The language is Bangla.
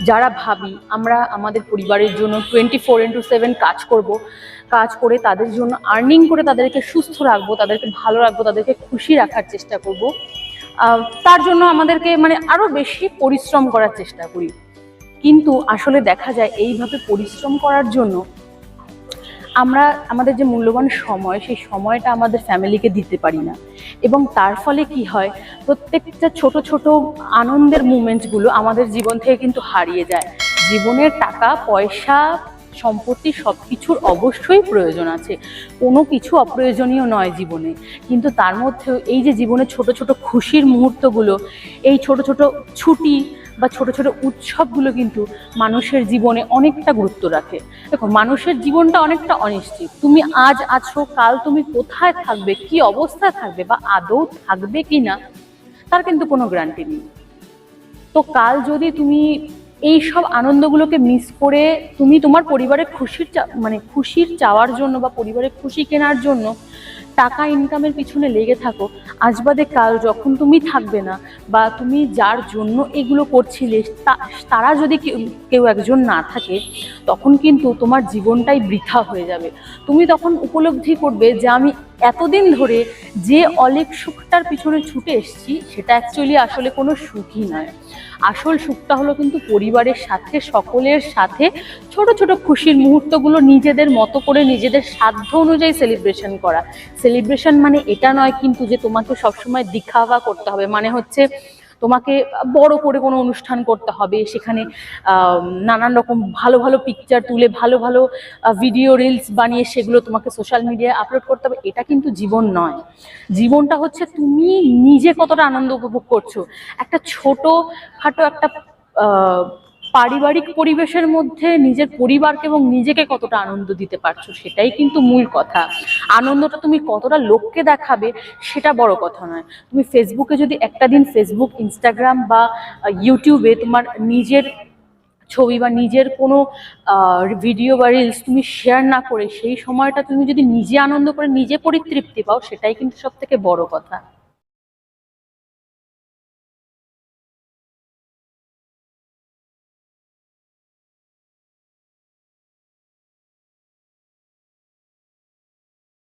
যারা ভাবি আমরা আমাদের পরিবারের জন্য 24x7 কাজ করব, কাজ করে তাদের জন্য আর্নিং করে তাদেরকে সুস্থ রাখবো, তাদেরকে ভালো রাখবো, তাদেরকে খুশি রাখার চেষ্টা করব, তার জন্য আমাদেরকে আরো বেশি পরিশ্রম করার চেষ্টা করি। কিন্তু আসলে দেখা যায় এইভাবে পরিশ্রম করার জন্য আমরা আমাদের যে মূল্যবান সময়, সেই সময়টা আমাদের ফ্যামিলিকে দিতে পারি না, এবং তার ফলে কি হয়, প্রত্যেকটা ছোট ছোট আনন্দের মুমেন্টসগুলো আমাদের জীবন থেকে কিন্তু হারিয়ে যায়। জীবনের টাকা পয়সা সম্পত্তি সব কিছুর অবশ্যই প্রয়োজন আছে, কোনো কিছু অপ্রয়োজনীয় নয় জীবনে, কিন্তু তার মধ্যেও এই যে জীবনের ছোট ছোট খুশির মুহূর্তগুলো, এই ছোট ছোট ছুটি বা ছোট ছোট উৎসবগুলো কিন্তু মানুষের জীবনে অনেকটা গুরুত্ব রাখে। দেখো, মানুষের জীবনটা অনেকটা অনিশ্চিত। তুমি আজ আছো, কাল তুমি কোথায় থাকবে, কি অবস্থায় থাকবে, বা আদৌ থাকবে কি না, তার কিন্তু কোনো গ্যারান্টি নেই। তো কাল যদি তুমি এই সব আনন্দগুলোকে মিস করে তুমি তোমার পরিবারের খুশির চাওয়ার জন্য বা পরিবারের খুশি কেনার জন্য টাকা ইনকামের পিছনে লেগে থাকো, আজ বাদে কাল যখন তুমি থাকবে না, বা তুমি যার জন্য এগুলো করছিলে তারা যদি কেউ একজন না থাকে, তখন কিন্তু তোমার জীবনটাই বৃথা হয়ে যাবে। তুমি তখন উপলব্ধি করবে যে আমি এতদিন ধরে যে অলেখ সুখটার পিছনে ছুটে এসেছি, সেটা অ্যাকচুয়ালি আসলে কোনো সুখই নয়। আসল সুখটা হলো কিন্তু পরিবারের সাথে, সকলের সাথে ছোট ছোট খুশির মুহূর্তগুলো নিজেদের মতো করে নিজেদের সাধ্য অনুযায়ী সেলিব্রেশন করা। সেলিব্রেশন মানে এটা নয় কিন্তু যে তোমাকে সবসময় দিখাওয়া করতে হবে, মানে হচ্ছে তোমাকে বড় করে কোনো অনুষ্ঠান করতে হবে, সেখানে নানান রকম ভালো ভালো পিকচার তুলে ভালো ভালো ভিডিও রিলস বানিয়ে সেগুলো তোমাকে সোশ্যাল মিডিয়ায় আপলোড করতে হবে। এটা কিন্তু জীবন নয়। জীবনটা হচ্ছে তুমি নিজে কতটা আনন্দ উপভোগ করছো, একটা ছোটখাটো একটা পারিবারিক পরিবেশের মধ্যে নিজের পরিবারকে এবং নিজেকে কতটা আনন্দ দিতে পারছো, সেটাই কিন্তু মূল কথা। আনন্দটা তুমি কতটা লোককে দেখাবে সেটা বড় কথা নয়। তুমি ফেসবুকে যদি একটা দিন ফেসবুক, ইনস্টাগ্রাম বা ইউটিউবে তোমার নিজের ছবি বা নিজের কোনো ভিডিও বা রিলস তুমি শেয়ার না করে সেই সময়টা তুমি যদি নিজে আনন্দ করে নিজে পরিতৃপ্তি পাও, সেটাই কিন্তু সব থেকে বড় কথা।